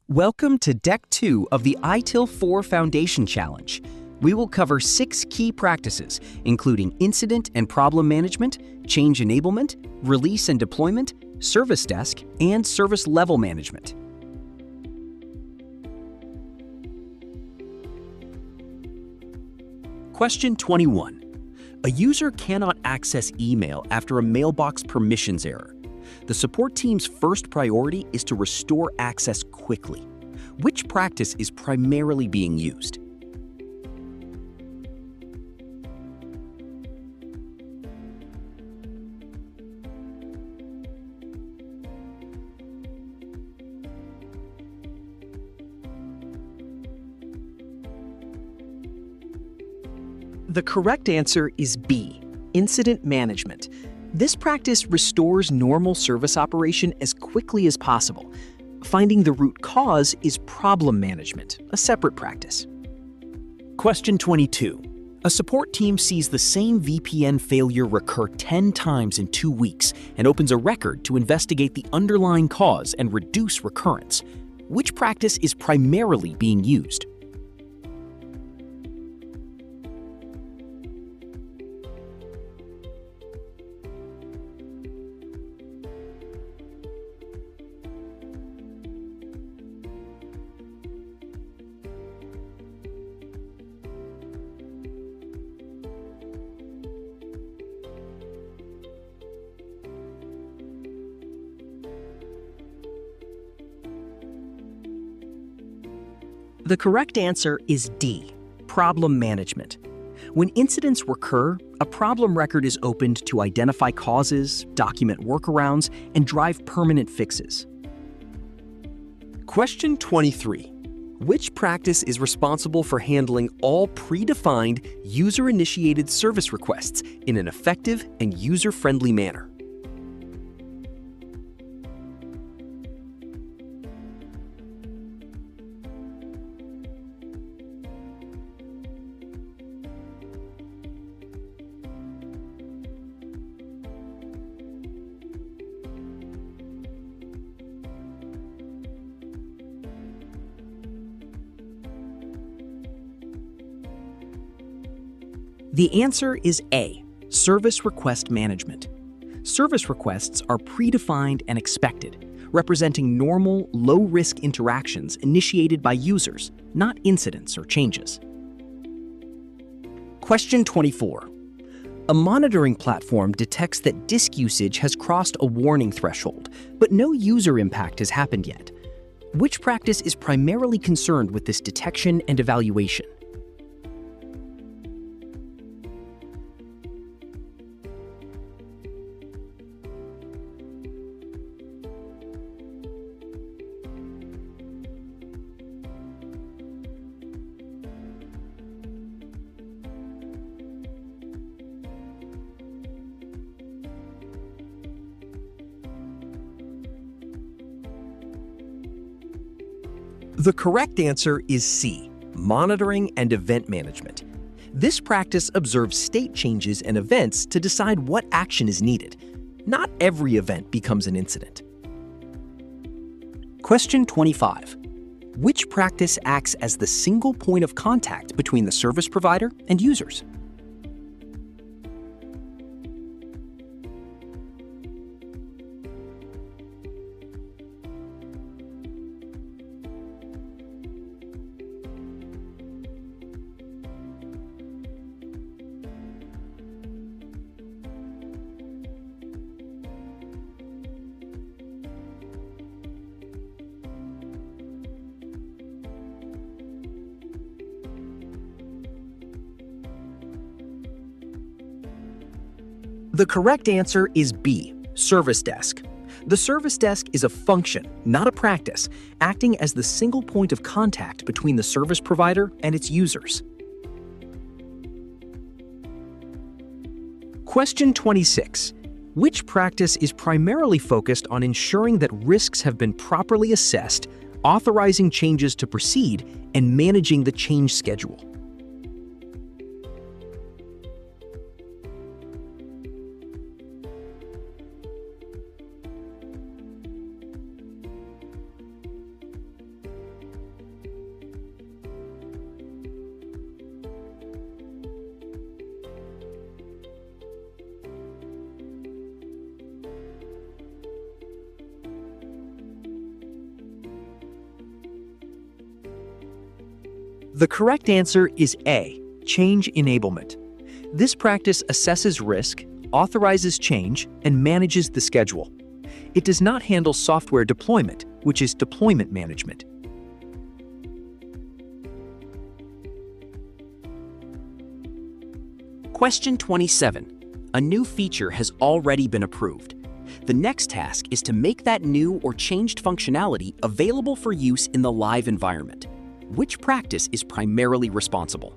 Welcome to Deck 2 of the ITIL 4 Foundation Challenge. We will cover 6 key practices, including incident and problem management, change enablement, release and deployment, service desk, and service level management. Question 21. A user cannot access email after a mailbox permissions error. The support team's first priority is to restore access quickly. Which practice is primarily being used? The correct answer is B, incident management. This practice restores normal service operation as quickly as possible. Finding the root cause is problem management, a separate practice. Question 22. A support team sees the same VPN failure recur 10 times in 2 weeks and opens a record to investigate the underlying cause and reduce recurrence. Which practice is primarily being used? The correct answer is D, problem management. When incidents recur, a problem record is opened to identify causes, document workarounds, and drive permanent fixes. Question 23. Which practice is responsible for handling all predefined user-initiated service requests in an effective and user-friendly manner? The answer is A, service request management. Service requests are predefined and expected, representing normal, low-risk interactions initiated by users, not incidents or changes. Question 24. A monitoring platform detects that disk usage has crossed a warning threshold, but no user impact has happened yet. Which practice is primarily concerned with this detection and evaluation? The correct answer is C, monitoring and event management. This practice observes state changes and events to decide what action is needed. Not every event becomes an incident. Question 25. Which practice acts as the single point of contact between the service provider and users? The correct answer is B, service desk. The service desk is a function, not a practice, acting as the single point of contact between the service provider and its users. Question 26. Which practice is primarily focused on ensuring that risks have been properly assessed, authorizing changes to proceed, and managing the change schedule? The correct answer is A, change enablement. This practice assesses risk, authorizes change, and manages the schedule. It does not handle software deployment, which is deployment management. Question 27. A new feature has already been approved. The next task is to make that new or changed functionality available for use in the live environment. Which practice is primarily responsible?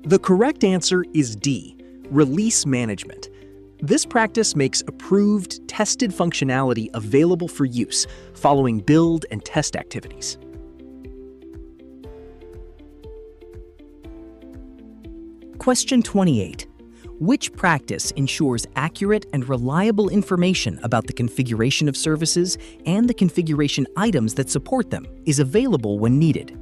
The correct answer is D, release management. This practice makes approved, tested functionality available for use following build and test activities. Question 28. Which practice ensures accurate and reliable information about the configuration of services and the configuration items that support them is available when needed?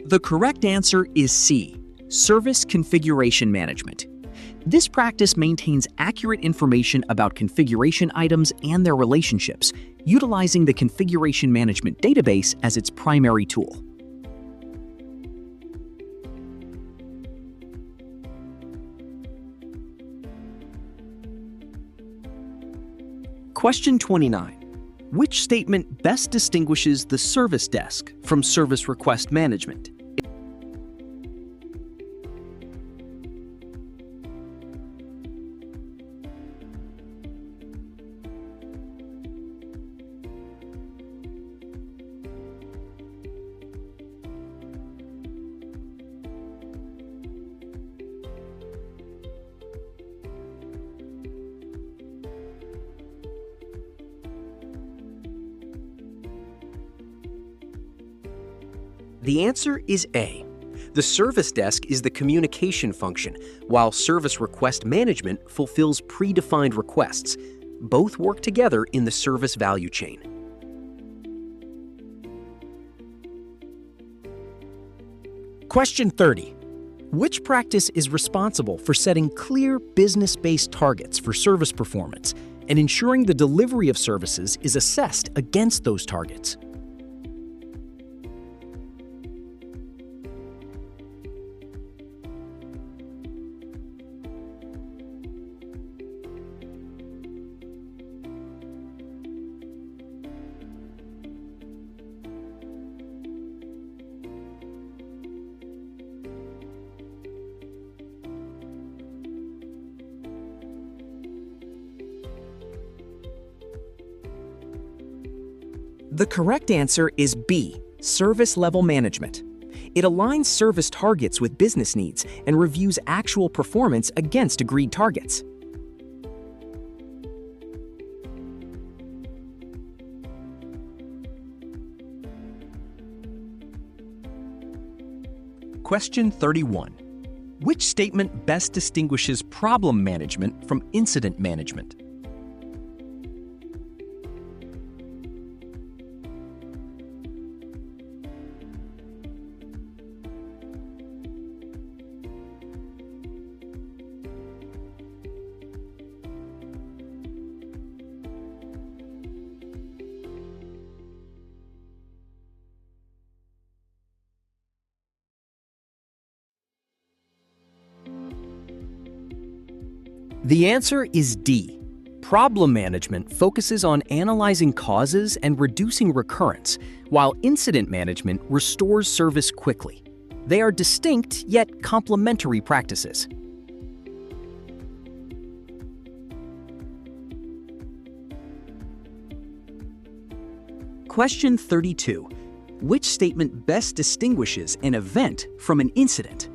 The correct answer is C, service configuration management. This practice maintains accurate information about configuration items and their relationships, utilizing the configuration management database as its primary tool. Question 29. Which statement best distinguishes the service desk from service request management? The answer is A. The service desk is the communication function, while service request management fulfills predefined requests. Both work together in the service value chain. Question 30. Which practice is responsible for setting clear business-based targets for service performance and ensuring the delivery of services is assessed against those targets? The correct answer is B, service level management. It aligns service targets with business needs and reviews actual performance against agreed targets. Question 31. Which statement best distinguishes problem management from incident management? The answer is D. Problem management focuses on analyzing causes and reducing recurrence, while incident management restores service quickly. They are distinct yet complementary practices. Question 32. Which statement best distinguishes an event from an incident?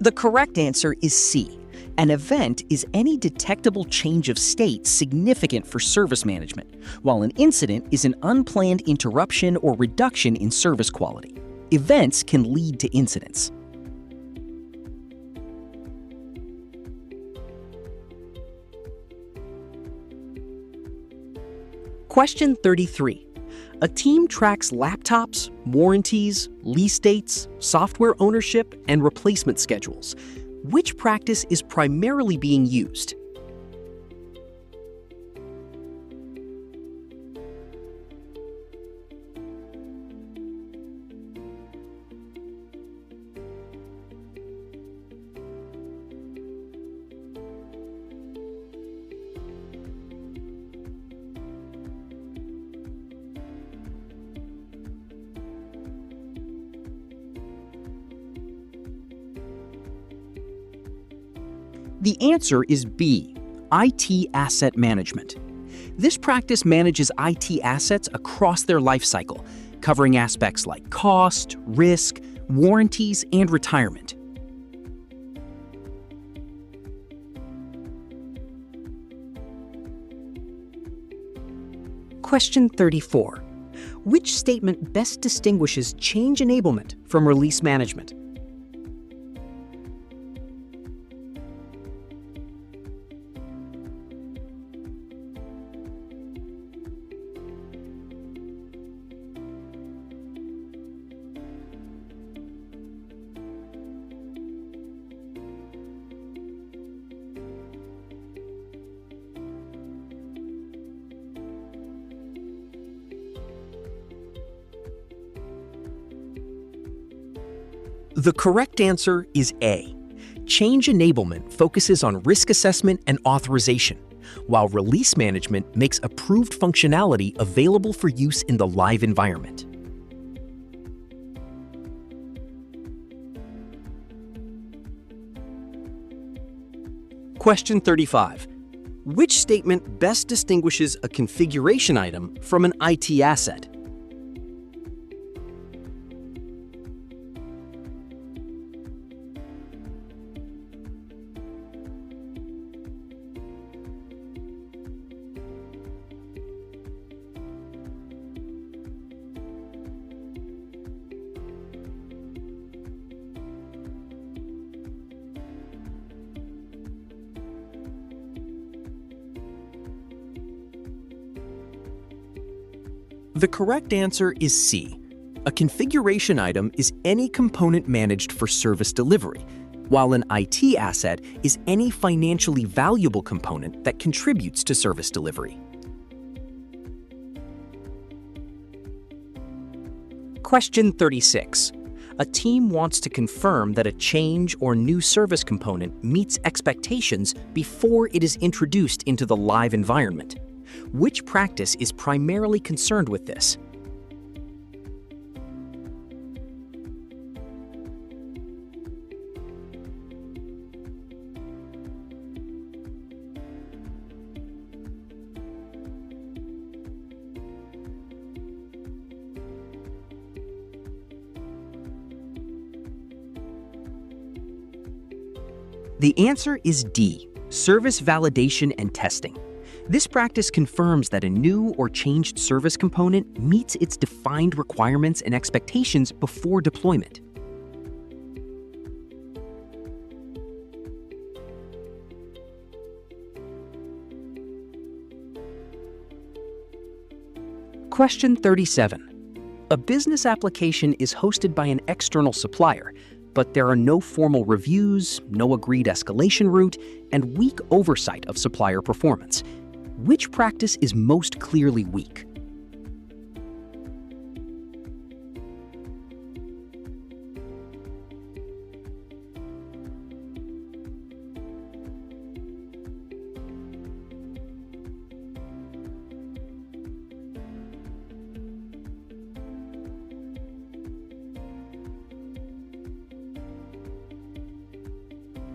The correct answer is C. An event is any detectable change of state significant for service management, while an incident is an unplanned interruption or reduction in service quality. Events can lead to incidents. Question 33. A team tracks laptops, warranties, lease dates, software ownership, and replacement schedules. Which practice is primarily being used? The answer is B, IT asset management. This practice manages IT assets across their life cycle, covering aspects like cost, risk, warranties, and retirement. Question 34. Which statement best distinguishes change enablement from release management? The correct answer is A. Change enablement focuses on risk assessment and authorization, while release management makes approved functionality available for use in the live environment. Question 35. Which statement best distinguishes a configuration item from an IT asset? The correct answer is C. A configuration item is any component managed for service delivery, while an IT asset is any financially valuable component that contributes to service delivery. Question 36. A team wants to confirm that a change or new service component meets expectations before it is introduced into the live environment. Which practice is primarily concerned with this? The answer is D, service validation and testing. This practice confirms that a new or changed service component meets its defined requirements and expectations before deployment. Question 37. A business application is hosted by an external supplier, but there are no formal reviews, no agreed escalation route, and weak oversight of supplier performance. which practice is most clearly weak?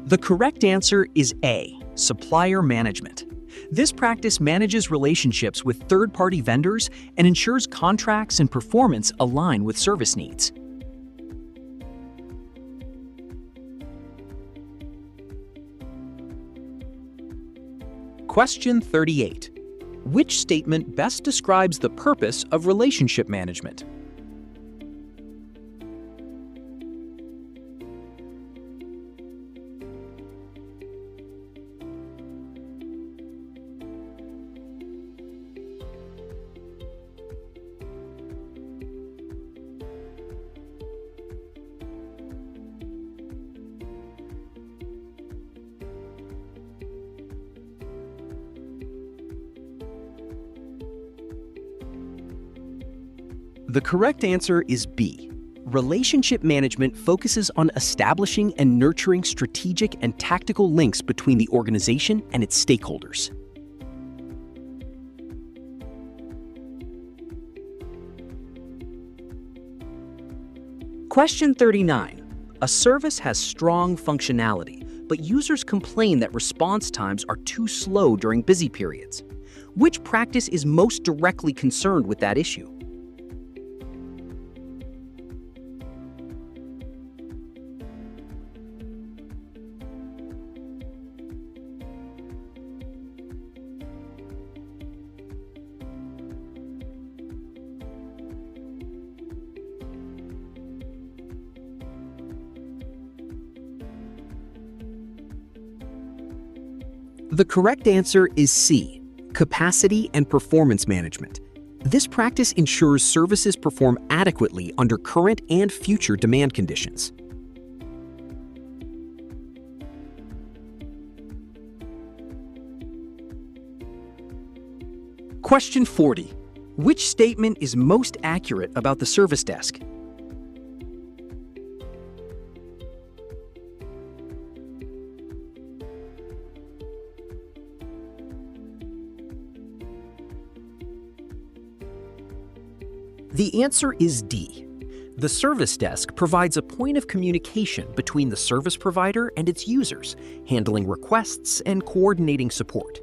The correct answer is A, supplier management. This practice manages relationships with third-party vendors and ensures contracts and performance align with service needs. Question 38. Which statement best describes the purpose of relationship management? The correct answer is B. Relationship management focuses on establishing and nurturing strategic and tactical links between the organization and its stakeholders. Question 39. A service has strong functionality, but users complain that response times are too slow during busy periods. Which practice is most directly concerned with that issue? The correct answer is C, capacity and performance management. This practice ensures services perform adequately under current and future demand conditions. Question 40. Which statement is most accurate about the service desk? The answer is D. The service desk provides a point of communication between the service provider and its users, handling requests and coordinating support.